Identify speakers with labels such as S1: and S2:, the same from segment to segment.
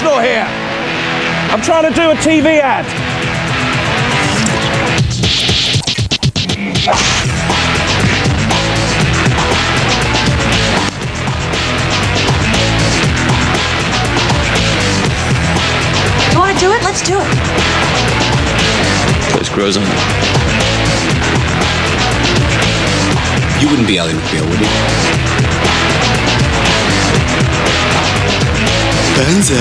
S1: professional here. I'm trying to do a TV ad.
S2: You want to do it? Let's do it.
S3: Place grows on it. You wouldn't be Ally McBeal, would you? Benzo.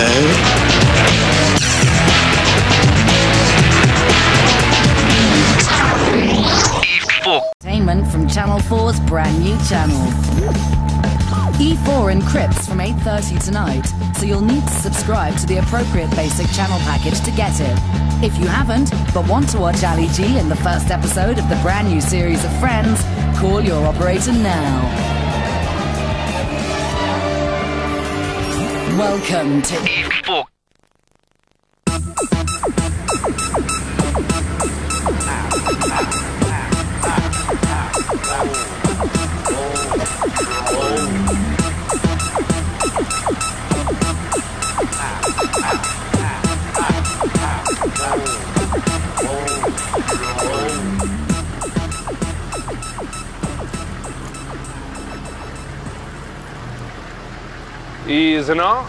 S4: Entertainment from Channel 4's brand new channel. E4 encrypts from 8:30 tonight, so you'll need to subscribe to the appropriate basic channel package to get it. If you haven't, but want to watch Ali G in the first episode of the brand new series of Friends, call your operator now. Welcome to E4.
S5: Isn't it?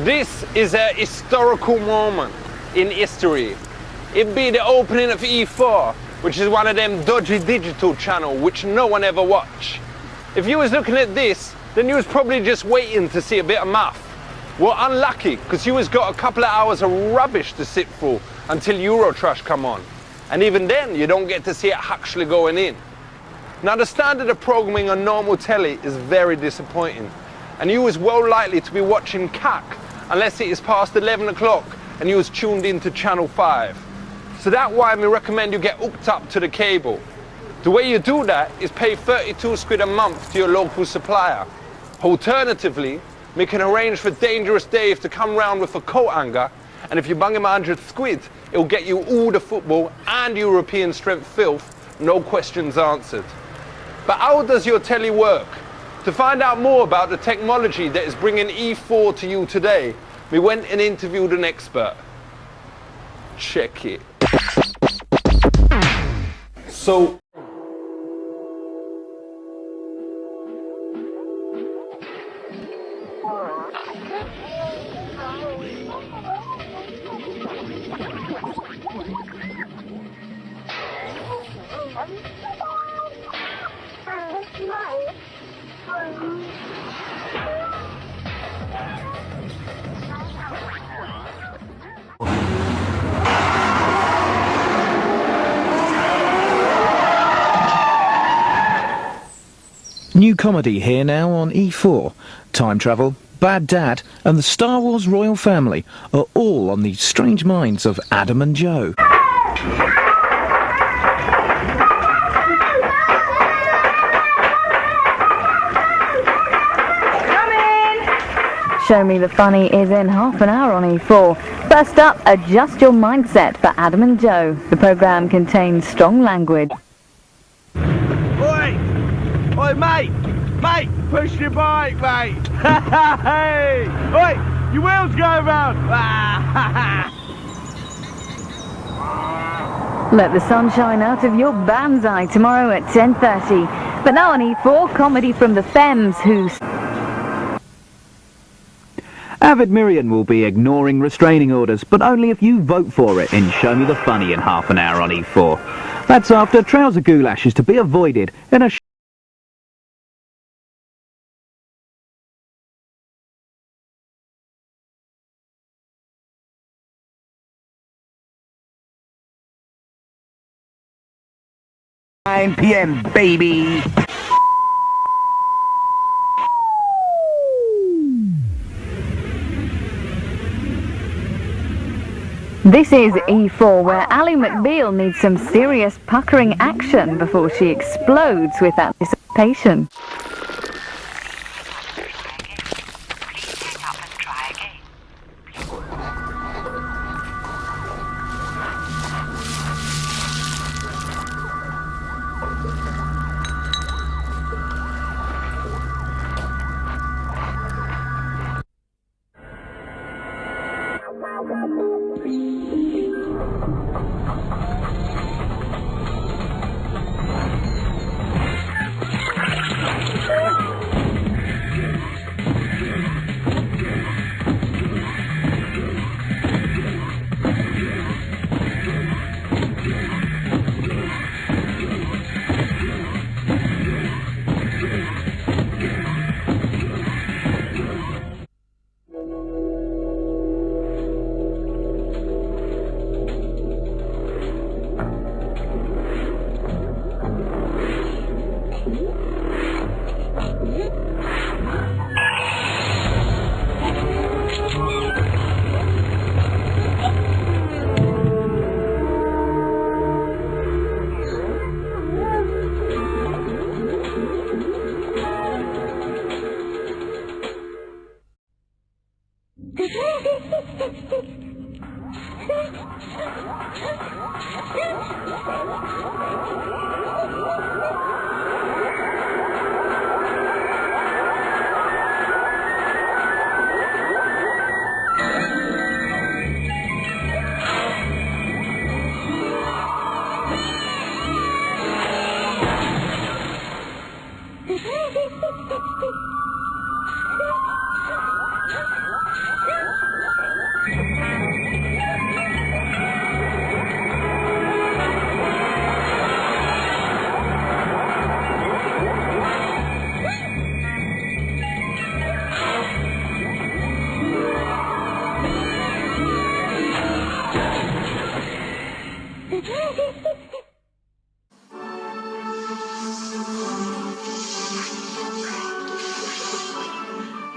S5: This is a historical moment in history. It be the opening of E4, which is one of them dodgy digital channels which no one ever watch. If you was looking at this, then you was probably just waiting to see a bit of math. Well, unlucky, because you was got a couple of hours of rubbish to sit through until Eurotrash come on. And even then, you don't get to see it actually going in. Now, the standard of programming on normal telly is very disappointing. And you is well likely to be watching CAC unless it is past 11 o'clock and you was tuned into Channel 5. So that's why we recommend you get hooked up to the cable. The way you do that is pay 32 quid a month to your local supplier. Alternatively, we can arrange for Dangerous Dave to come round with a coat hanger, and if you bung him 100 quid, it'll get you all the football and European strength filth, no questions answered. But how does your telly work? To find out more about the technology that is bringing E4 to you today, we went and interviewed an expert. Check it. So,
S6: new comedy here now on E4. Time travel, Bad Dad and the Star Wars royal family are all on the strange minds of Adam and Joe.
S7: Show Me the Funny is in half an hour on E4. First up, Adjust Your Mindset for Adam and Joe. The programme contains strong language.
S1: Oi! Oi, mate! Mate, push your bike, mate! Hey! Oi! Your wheels go round!
S7: Let the sun shine out of your banzai tomorrow at 10:30. But now on E4, comedy from the Femmes, who...
S8: Avid Miriam will be ignoring restraining orders, but only if you vote for it in Show Me the Funny in half an hour on E4. That's after trouser goulash is to be avoided in a
S1: PM, baby!
S7: This is E4, where Ally McBeal needs some serious puckering action before she explodes with anticipation.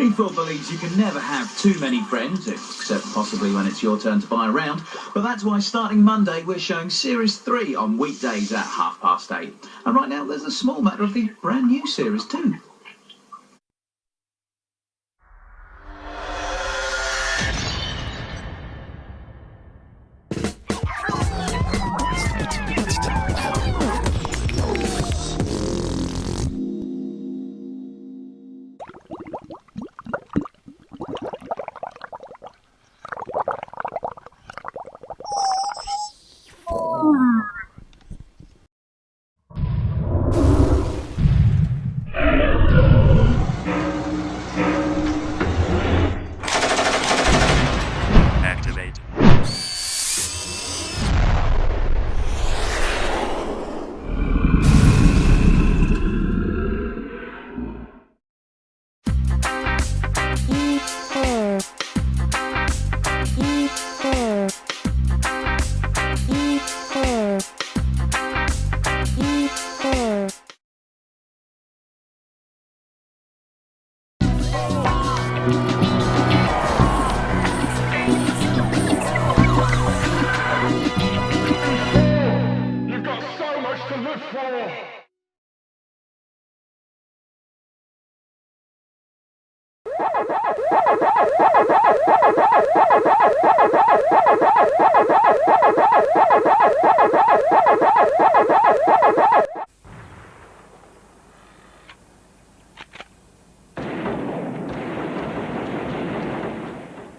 S8: E4 believes you can never have too many friends, except possibly when it's your turn to buy a round. But that's why starting Monday we're showing Series 3 on weekdays at 8:30. And right now there's a small matter of the brand new Series 2.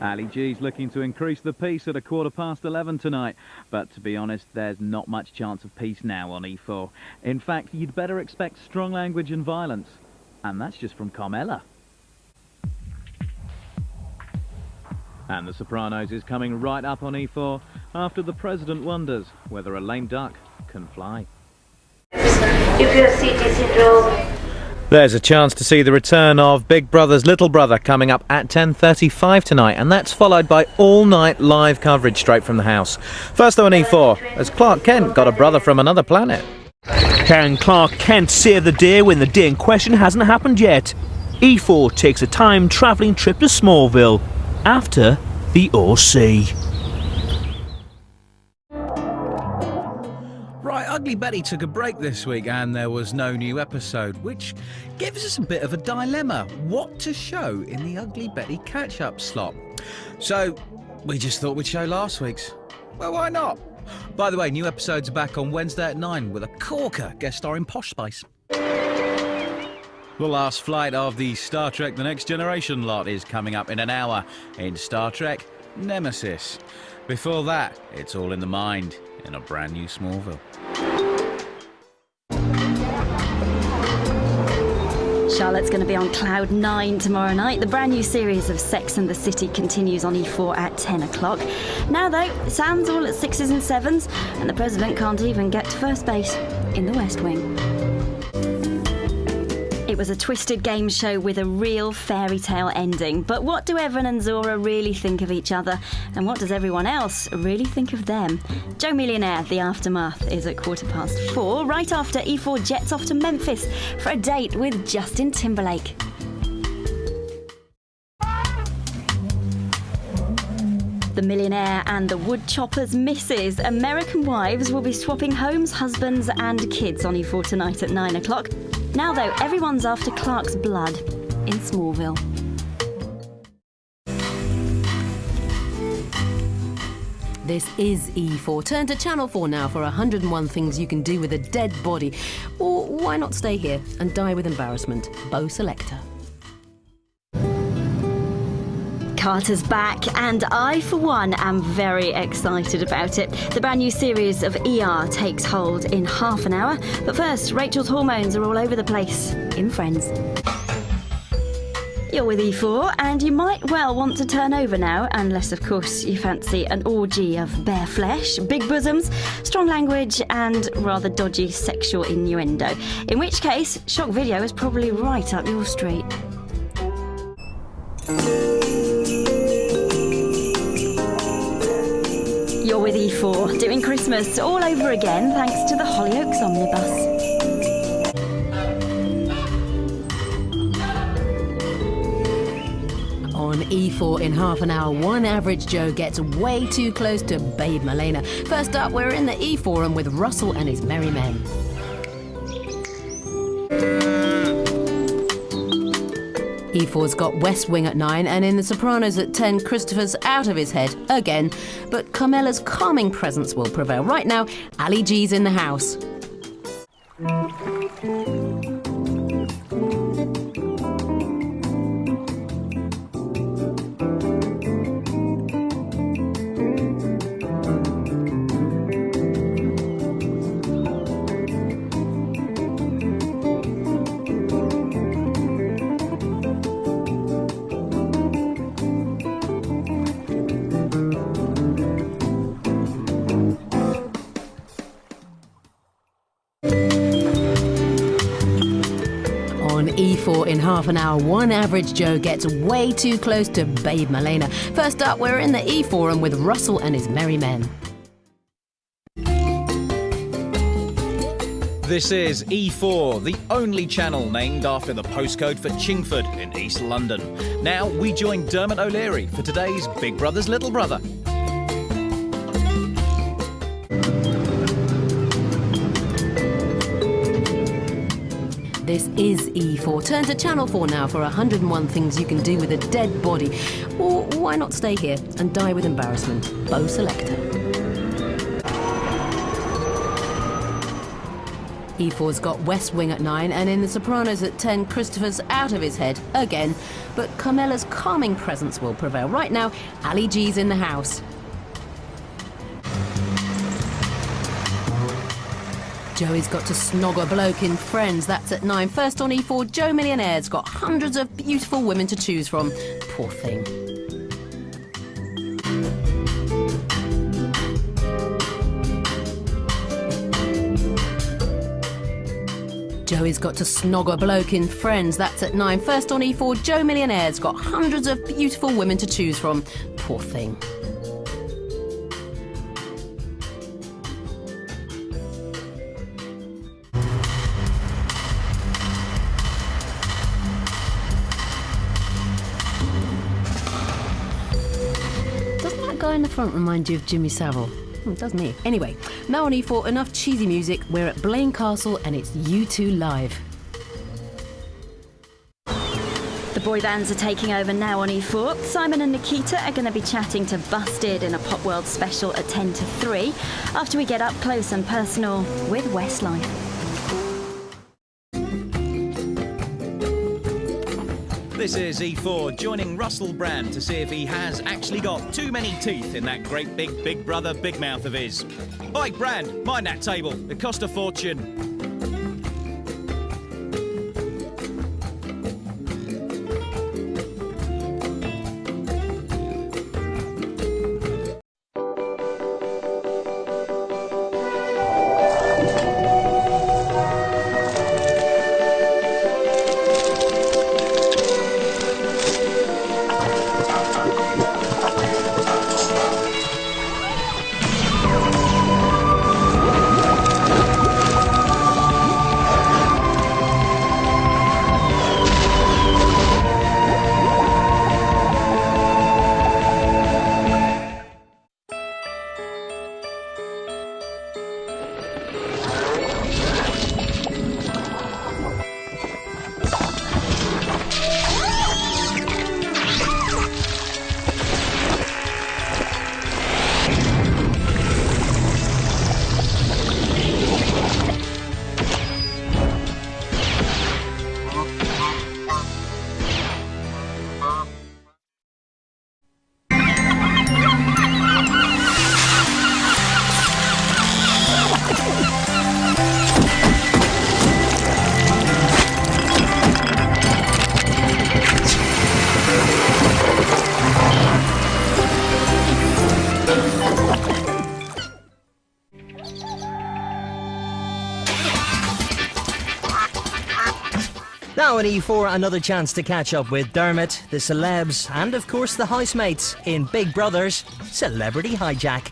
S8: Ali G's looking to increase the peace at 11:15 tonight, but to be honest, there's not much chance of peace now on E4. In fact, you'd better expect strong language and violence, and that's just from Carmela. And The Sopranos is coming right up on E4 after the President wonders whether a lame duck can fly.
S2: If your CT syndrome.
S6: There's a chance to see the return of Big Brother's Little Brother coming up at 10:35 tonight, and that's followed by all-night live coverage straight from the house. First though on E4, as Clark Kent got a brother from another planet.
S9: Can Clark Kent save the day when the day in question hasn't happened yet? E4 takes a time-travelling trip to Smallville after the OC.
S6: Right, Ugly Betty took a break this week and there was no new episode, which gives us a bit of a dilemma. What to show in the Ugly Betty catch-up slot? So, we just thought we'd show last week's. Well, why not? By the way, new episodes are back on Wednesday at 9 with a corker guest starring Posh Spice. The last flight of the Star Trek The Next Generation lot is coming up in an hour in Star Trek Nemesis. Before that, it's all in the mind in a brand new Smallville.
S10: Charlotte's going to be on cloud 9 tomorrow night. The brand new series of Sex and the City continues on E4 at 10 o'clock. Now, though, Sam's all at 6s and 7s, and the president can't even get to first base in the West Wing. It was a twisted game show with a real fairy tale ending. But what do Evan and Zora really think of each other? And what does everyone else really think of them? Joe Millionaire, The Aftermath, is at 4:15, right after E4 jets off to Memphis for a date with Justin Timberlake. The Millionaire and the Woodchopper's Misses. American Wives will be swapping homes, husbands and kids on E4 tonight at 9 o'clock. Now, though, everyone's after Clark's blood in Smallville.
S11: This is E4. Turn to Channel 4 now for 101 things you can do with a dead body. Or why not stay here and die with embarrassment? Bo Selector.
S10: Carter's back, and I, for one, am very excited about it. The brand new series of ER takes hold in half an hour. But first, Rachel's hormones are all over the place in Friends. You're with E4, and you might well want to turn over now, unless, of course, you fancy an orgy of bare flesh, big bosoms, strong language, and rather dodgy sexual innuendo. In which case, Shock Video is probably right up your street. You're with E4, doing Christmas all over again thanks to the Hollyoaks Omnibus.
S11: On E4 in half an hour, one average Joe gets way too close to Babe Malena. First up, we're in the E Forum with Russell and his merry men. E4's got West Wing at 9, and in The Sopranos at 10, Christopher's out of his head again. But Carmela's calming presence will prevail. Right now, Ali G's in the house. E4 in half an hour, one average Joe gets way too close to Babe Malena. First up, we're in the E Forum with Russell and his merry men.
S6: This is E4, the only channel named after the postcode for Chingford in East London. Now we join Dermot O'Leary for today's Big Brother's Little Brother.
S11: This is E4. Turn to Channel 4 now for 101 things you can do with a dead body. Or why not stay here and die with embarrassment? Bo Selector. E4's got West Wing at 9, and in The Sopranos at 10, Christopher's out of his head again. But Carmela's calming presence will prevail. Right now, Ali G's in the house. Joey's got to snog a bloke in Friends. That's at 9. First on E4, Joe Millionaire's got hundreds of beautiful women to choose from. Poor thing. Joey's got to snog a bloke in Friends. That's at 9. First on E4, Joe Millionaire's got hundreds of beautiful women to choose from. Poor thing. Guy in the front remind you of Jimmy Savile? Doesn't he? Anyway, now on E4, enough cheesy music. We're at Blaine Castle and it's U2 live.
S10: The boy bands are taking over now on E4. Simon and Nikita are going to be chatting to Busted in a Pop World special at 10 to 3 after we get up close and personal with Westlife.
S6: This is E4 joining Russell Brand to see if he has actually got too many teeth in that great big brother big mouth of his. Oi, Brand, mind that table. It cost a fortune.
S12: Now on E4, another chance to catch up with Dermot, the celebs, and of course the housemates in Big Brother's Celebrity Hijack.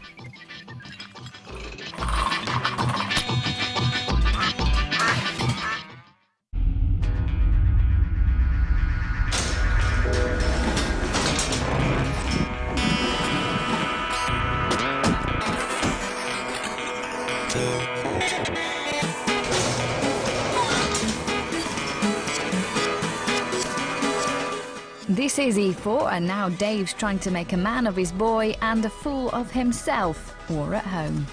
S7: This is E4, and now Dave's trying to make a man of his boy and a fool of himself. War at home.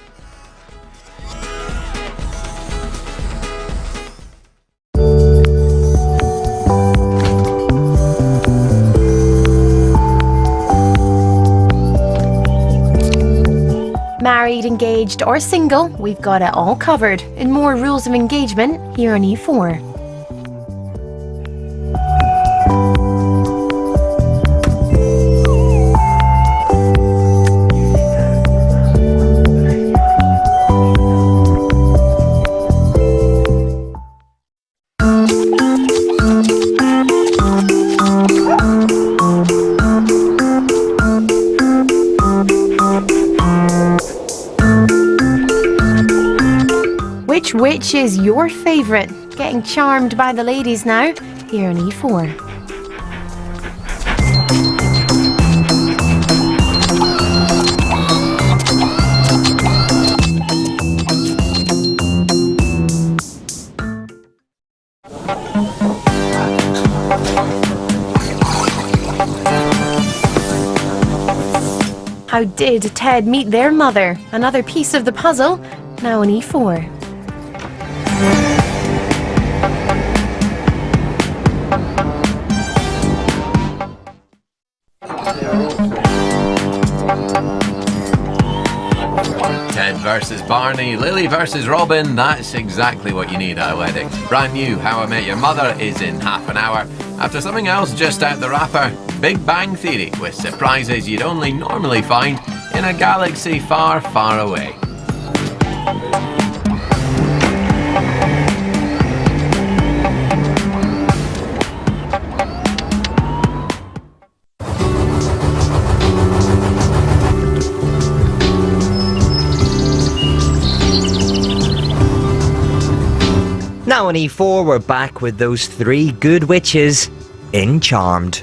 S13: Married, engaged or single, we've got it all covered. And more rules of engagement here on E4. Which is your favourite? Getting charmed by the ladies now, here on E4. How did Ted meet their mother? Another piece of the puzzle, now on E4.
S14: Ted versus Barney, Lily versus Robin, that's exactly what you need at a wedding. Brand new How I Met Your Mother is in half an hour. After something else just out the wrapper, Big Bang Theory, with surprises you'd only normally find in a galaxy far, far away.
S12: Now on E4, we're back with those three good witches in Charmed.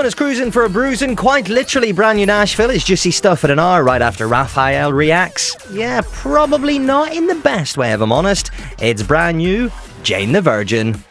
S12: is cruising for a bruising. Quite literally, brand new Nashville is juicy stuff at an hour right after Raphael reacts. Yeah, probably not in the best way, if I'm honest. It's brand new Jane the Virgin.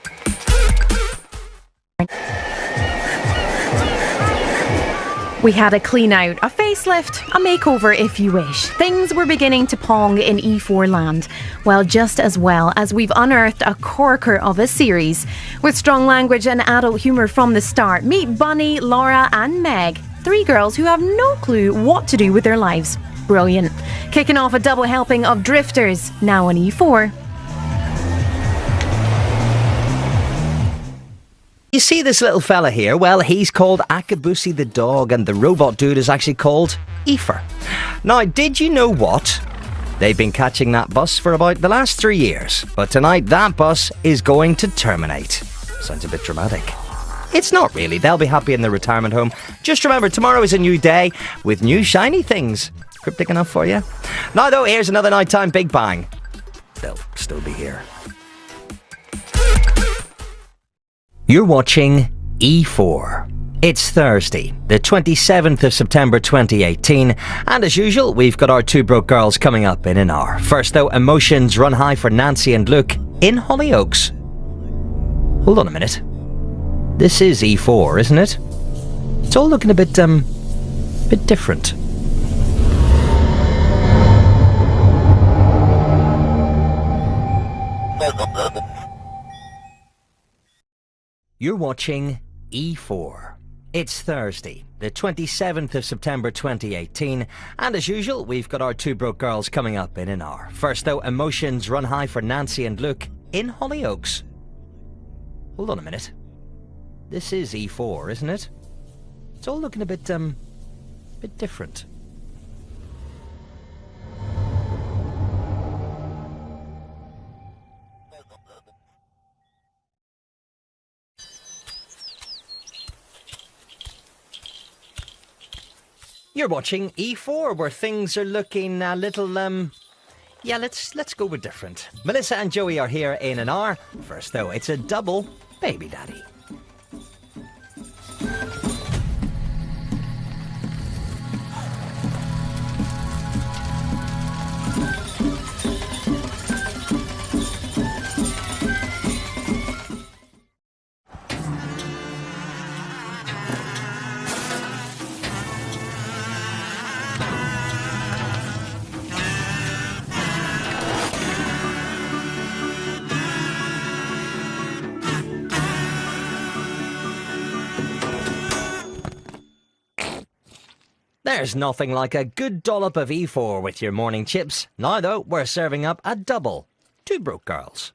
S13: We had a clean out, a facelift, a makeover if you wish. Things were beginning to pong in E4 land. Well, just as well as we've unearthed a corker of a series. With strong language and adult humour from the start, meet Bunny, Laura and Meg. 3 girls who have no clue what to do with their lives. Brilliant. Kicking off a double helping of Drifters, now on E4.
S12: You see this little fella here? Well, he's called Akabusi the dog, and the robot dude is actually called Aoife. Now, did you know what? They've been catching that bus for about the last 3 years, but tonight that bus is going to terminate. Sounds a bit dramatic. It's not really. They'll be happy in their retirement home. Just remember, tomorrow is a new day with new shiny things. Cryptic enough for you? Now, though, here's another nighttime Big Bang. They'll still be here. You're watching E4. It's Thursday, the 27th of September 2018, and as usual, we've got our 2 broke girls coming up in an hour. First though, emotions run high for Nancy and Luke in Hollyoaks. Hold on a minute. This is E4, isn't it? It's all looking a bit different. You're watching E4. It's Thursday, the 27th of September 2018, and as usual, we've got our 2 broke girls coming up in an hour. First though, emotions run high for Nancy and Luke in Hollyoaks. Hold on a minute. This is E4, isn't it? It's all looking a bit different. You're watching E4, where things are looking a little, yeah, let's go with different. Melissa and Joey are here in an hour. First, though, it's a double Baby Daddy. There's nothing like a good dollop of E4 with your morning chips. Now, though, we're serving up a double. 2 broke girls.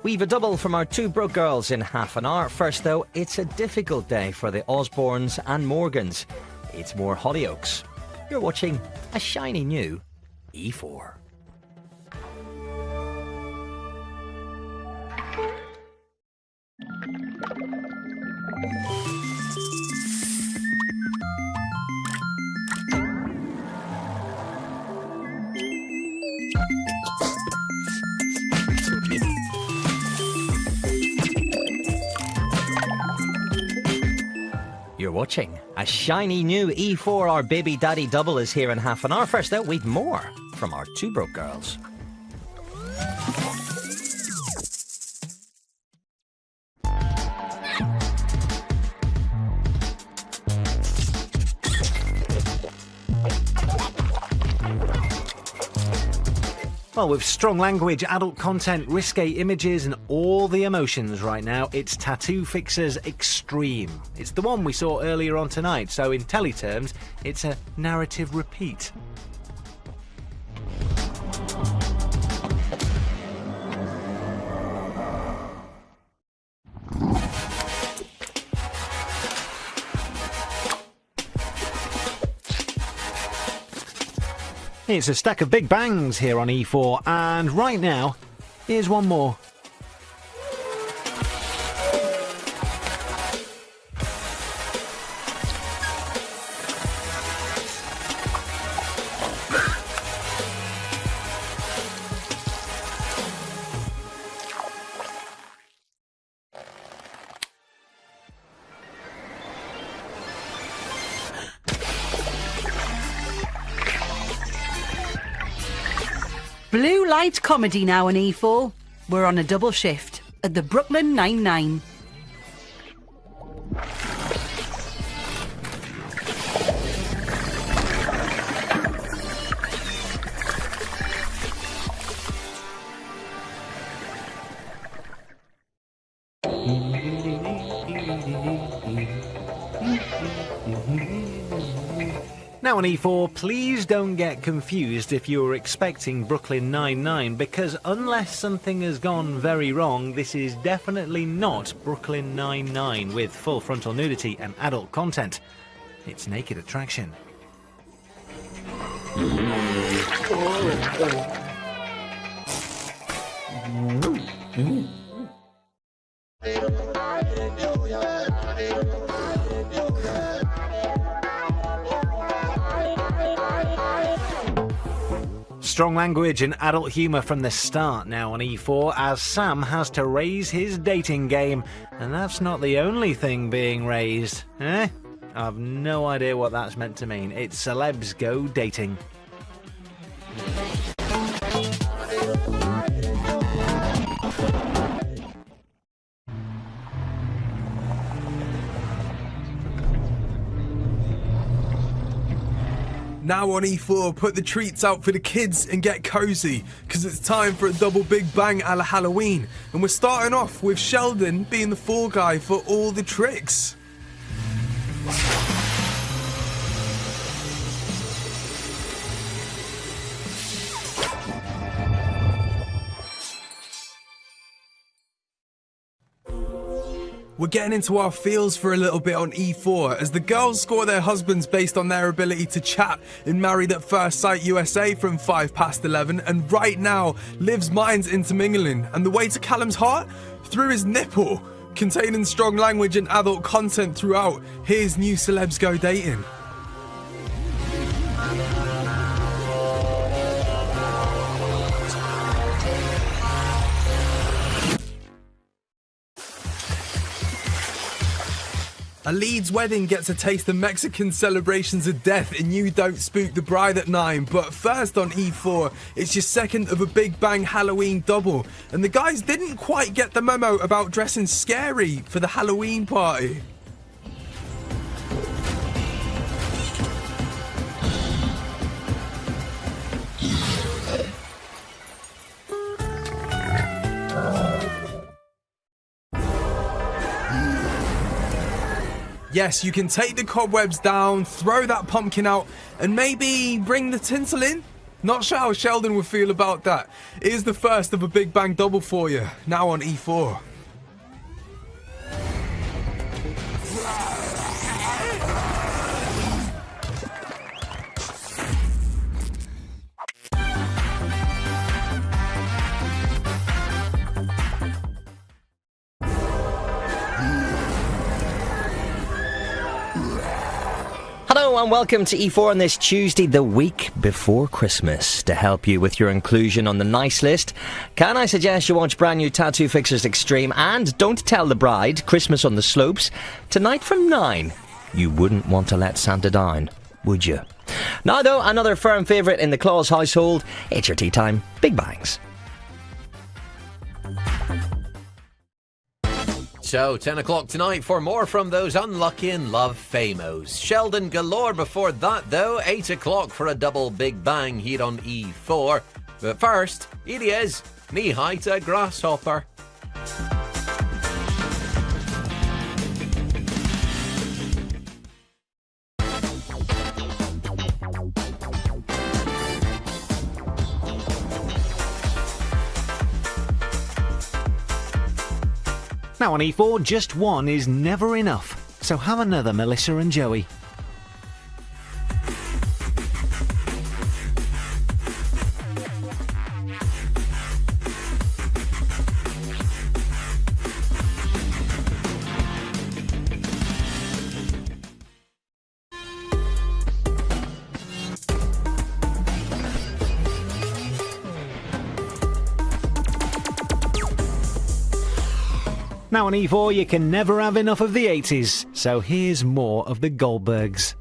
S12: We've a double from our 2 broke girls in half an hour. First, though, it's a difficult day for the Osbornes and Morgans. It's more Hollyoaks. You're watching a shiny new E4. You're watching a shiny new E4. Our Baby Daddy double is here in half an hour. First though, we've more from our 2 broke girls.
S15: Well, with strong language, adult content, risque images and all the emotions right now, it's Tattoo Fixer's Extreme. It's the one we saw earlier on tonight, so in telly terms, it's a narrative repeat. It's a stack of big bangs here on E4, and right now, here's one more.
S16: Blue light comedy now on E4. We're on a double shift at the Brooklyn Nine-Nine.
S15: Now on E4, please don't get confused if you're expecting Brooklyn Nine-Nine, because unless something has gone very wrong, this is definitely not Brooklyn Nine-Nine with full frontal nudity and adult content. It's Naked Attraction. Strong language and adult humour from the start now on E4, as Sam has to raise his dating game. And that's not the only thing being raised. I've no idea what that's meant to mean. It's Celebs Go Dating.
S17: Now on E4, put the treats out for the kids and get cozy, because it's time for a double Big Bang a la Halloween. And we're starting off with Sheldon being the fall guy for all the tricks. We're getting into our feels for a little bit on E4 as the girls score their husbands based on their ability to chat in Married at First Sight USA from 11:05, and right now Liv's mind's intermingling, and the way to Callum's heart? Through his nipple. Containing strong language and adult content throughout, here's new Celebs Go Dating. A Leeds wedding gets a taste of Mexican celebrations of death and You Don't Spook the Bride at 9. But first on E4, it's your second of a Big Bang Halloween double. And the guys didn't quite get the memo about dressing scary for the Halloween party. Yes, you can take the cobwebs down, throw that pumpkin out, and maybe bring the tinsel in? Not sure how Sheldon would feel about that. It is the first of a Big Bang double for you, now on E4.
S12: Hello and welcome to E4 on this Tuesday, the week before Christmas. To help you with your inclusion on the nice list, can I suggest you watch brand new Tattoo Fixers Extreme and Don't Tell the Bride, Christmas on the Slopes, tonight from 9. You wouldn't want to let Santa down, would you? Now though, another firm favourite in the Claus household, it's your tea time, Big Bangs.
S14: So, 10 o'clock tonight for more from those unlucky in love famos. Sheldon galore before that though, 8 o'clock for a double Big Bang here on E4. But first, here he is, knee-high to a grasshopper.
S15: Now on E4, just one is never enough, so have another Melissa and Joey. Now on E4, you can never have enough of the 80s, so here's more of the Goldbergs.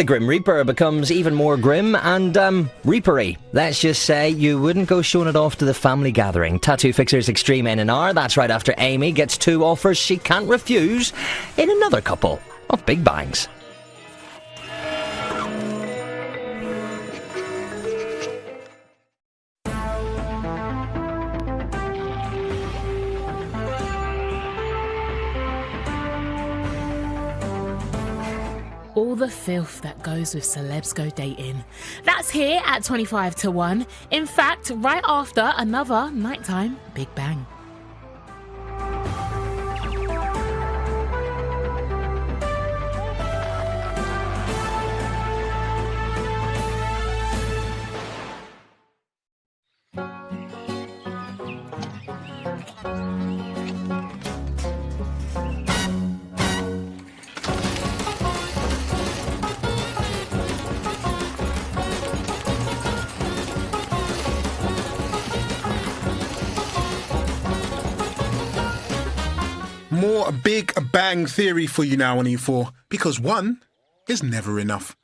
S12: The Grim Reaper becomes even more grim and, reapery. Let's just say you wouldn't go showing it off to the family gathering. Tattoo Fixer's Extreme N&R, that's right after Amy gets 2 offers she can't refuse in another couple of big bangs.
S18: All the filth that goes with celebs go dating. That's here at 25 to 1. In fact, right after another nighttime Big Bang.
S19: More Big Bang Theory for you now on E4, because 1 is never enough.